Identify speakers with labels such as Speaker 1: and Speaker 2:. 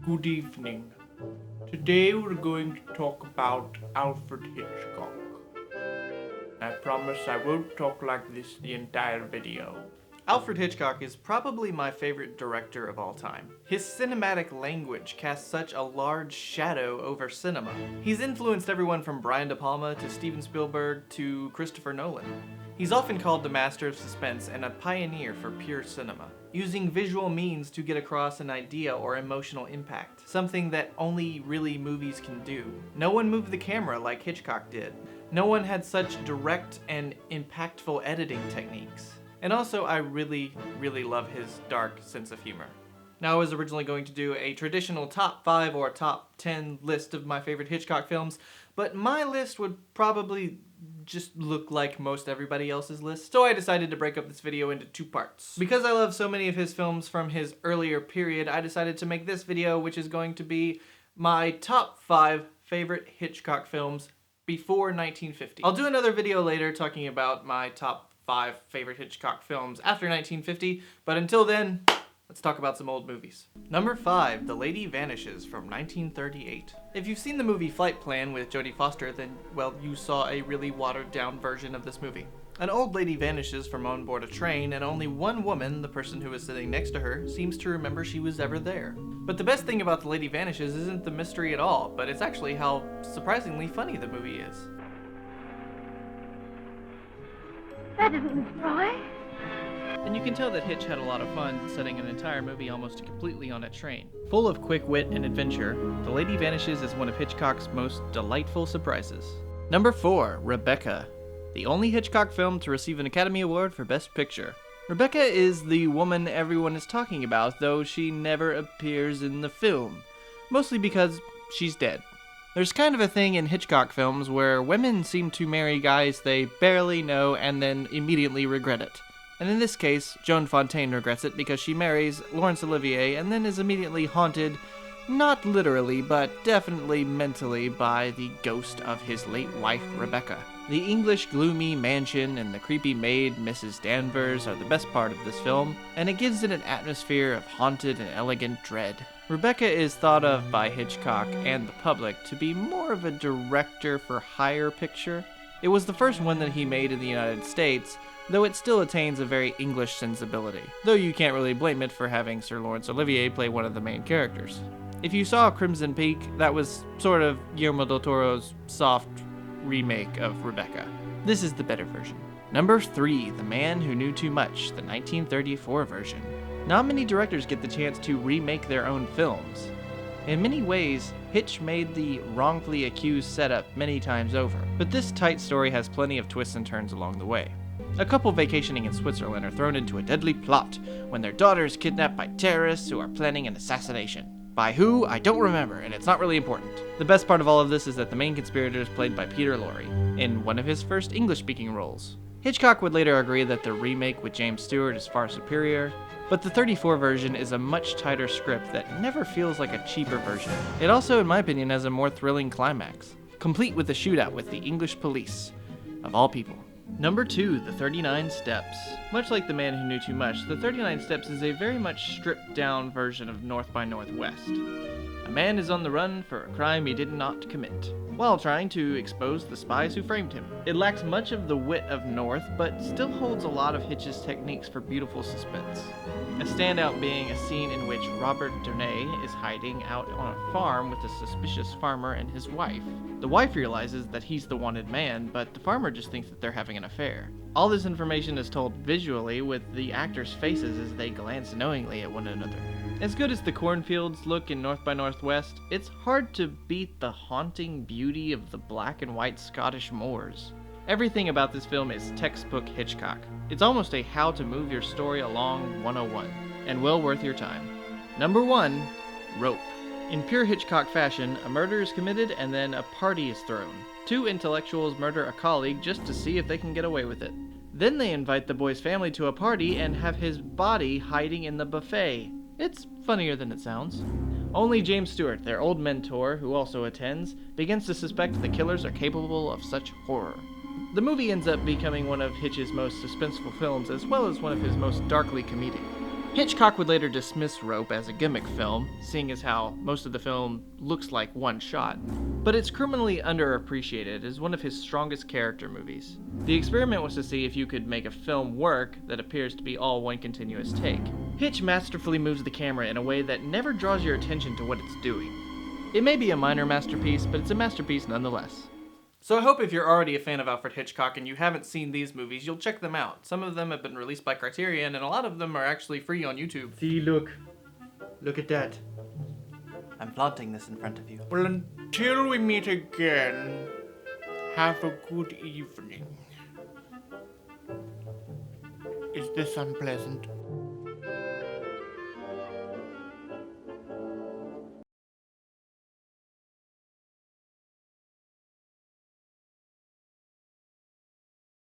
Speaker 1: Good evening. Today we're going to talk about Alfred Hitchcock. I promise I won't talk like this the entire video.
Speaker 2: Alfred Hitchcock is probably my favorite director of all time. His cinematic language casts such a large shadow over cinema. He's influenced everyone from Brian De Palma to Steven Spielberg to Christopher Nolan. He's often called the master of suspense and a pioneer for pure cinema, using visual means to get across an idea or emotional impact, something that only really movies can do. No one moved the camera like Hitchcock did. No one had such direct and impactful editing techniques. And also, I really love his dark sense of humor. Now, I was originally going to do a traditional top 5 or top 10 list of my favorite Hitchcock films, but my list would probably just look like most everybody else's list, so I decided to break up this video into 2 parts. Because I love so many of his films from his earlier period, I decided to make this video, which is going to be my top 5 favorite Hitchcock films before 1950. I'll do another video later talking about my top 5 favorite Hitchcock films after 1950, but until then, let's talk about some old movies. Number 5, The Lady Vanishes from 1938. If you've seen the movie Flight Plan with Jodie Foster, then, well, you saw a really watered-down version of this movie. An old lady vanishes from on board a train, and only one woman, the person who is sitting next to her, seems to remember she was ever there. But the best thing about The Lady Vanishes isn't the mystery at all, but it's actually how surprisingly funny the movie is.
Speaker 3: That isn't Miss Roy.
Speaker 2: And you can tell that Hitch had a lot of fun setting an entire movie almost completely on a train. Full of quick wit and adventure, The Lady Vanishes is one of Hitchcock's most delightful surprises. Number 4, Rebecca. The only Hitchcock film to receive an Academy Award for Best Picture. Rebecca is the woman everyone is talking about, though she never appears in the film. Mostly because she's dead. There's kind of a thing in Hitchcock films where women seem to marry guys they barely know and then immediately regret it. And in this case, Joan Fontaine regrets it because she marries Laurence Olivier and then is immediately haunted, not literally, but definitely mentally, by the ghost of his late wife, Rebecca. The English gloomy mansion and the creepy maid, Mrs. Danvers, are the best part of this film, and it gives it an atmosphere of haunted and elegant dread. Rebecca is thought of by Hitchcock and the public to be more of a director for hire picture. It was the first one that he made in the United States, though it still attains a very English sensibility, though you can't really blame it for having Sir Laurence Olivier play one of the main characters. If you saw Crimson Peak, that was sort of Guillermo del Toro's soft remake of Rebecca. This is the better version. Number 3, The Man Who Knew Too Much, the 1934 version. Not many directors get the chance to remake their own films. In many ways, Hitch made the wrongfully accused setup many times over, but this tight story has plenty of twists and turns along the way. A couple vacationing in Switzerland are thrown into a deadly plot when their daughter is kidnapped by terrorists who are planning an assassination. By who, I don't remember, and it's not really important. The best part of all of this is that the main conspirator is played by Peter Lorre, in one of his first English-speaking roles. Hitchcock would later agree that the remake with James Stewart is far superior, but the 34 version is a much tighter script that never feels like a cheaper version. It also, in my opinion, has a more thrilling climax, complete with a shootout with the English police, of all people. Number 2, The 39 Steps. Much like The Man Who Knew Too Much, The 39 Steps is a very much stripped-down version of North by Northwest. A man is on the run for a crime he did not commit, while trying to expose the spies who framed him. It lacks much of the wit of North, but still holds a lot of Hitch's techniques for beautiful suspense. A standout being a scene in which Robert Durnay is hiding out on a farm with a suspicious farmer and his wife. The wife realizes that he's the wanted man, but the farmer just thinks that they're having an affair. All this information is told visually with the actors' faces as they glance knowingly at one another. As good as the cornfields look in North by Northwest, it's hard to beat the haunting beauty of the black and white Scottish moors. Everything about this film is textbook Hitchcock. It's almost a how to move your story along 101, and well worth your time. Number 1, Rope. In pure Hitchcock fashion, a murder is committed and then a party is thrown. 2 intellectuals murder a colleague just to see if they can get away with it. Then they invite the boy's family to a party and have his body hiding in the buffet. It's funnier than it sounds. Only James Stewart, their old mentor, who also attends, begins to suspect the killers are capable of such horror. The movie ends up becoming one of Hitch's most suspenseful films, as well as one of his most darkly comedic. Hitchcock would later dismiss Rope as a gimmick film, seeing as how most of the film looks like one shot, but it's criminally underappreciated as one of his strongest character movies. The experiment was to see if you could make a film work that appears to be all one continuous take. Hitch masterfully moves the camera in a way that never draws your attention to what it's doing. It may be a minor masterpiece, but it's a masterpiece nonetheless. So I hope if you're already a fan of Alfred Hitchcock and you haven't seen these movies, you'll check them out. Some of them have been released by Criterion, and a lot of them are actually free on YouTube.
Speaker 1: See, look. Look at that.
Speaker 2: I'm flaunting this in front of you.
Speaker 1: Well, until we meet again, have a good evening. Is this unpleasant?